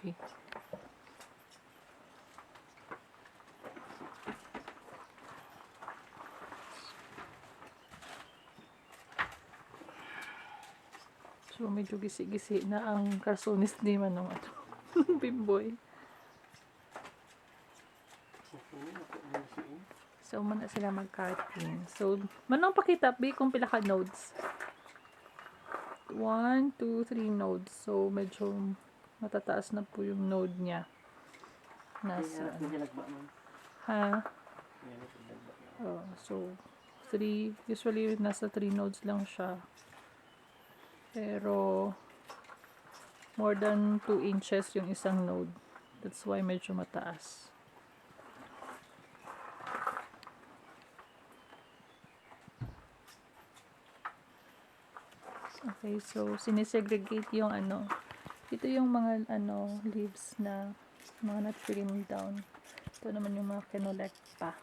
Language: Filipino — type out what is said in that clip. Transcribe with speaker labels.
Speaker 1: Okay. So, medyo gisi-gisi na ang karsonis ni Manong at Bimboy. So, muna sila mag-cutting. So, Manong pakita, B, kung pila ka nodes. 1, 2, 3 nodes. So, medyo matataas na po yung node niya. Nasa, ha? Oh, so, 3, usually nasa 3 nodes lang siya. Pero, more than 2 inches yung isang node. That's why medyo mataas. Okay, so sinesegregate yung ano. Ito yung mga ano leaves na mga na-trim down. Ito naman yung mga kinolect pa.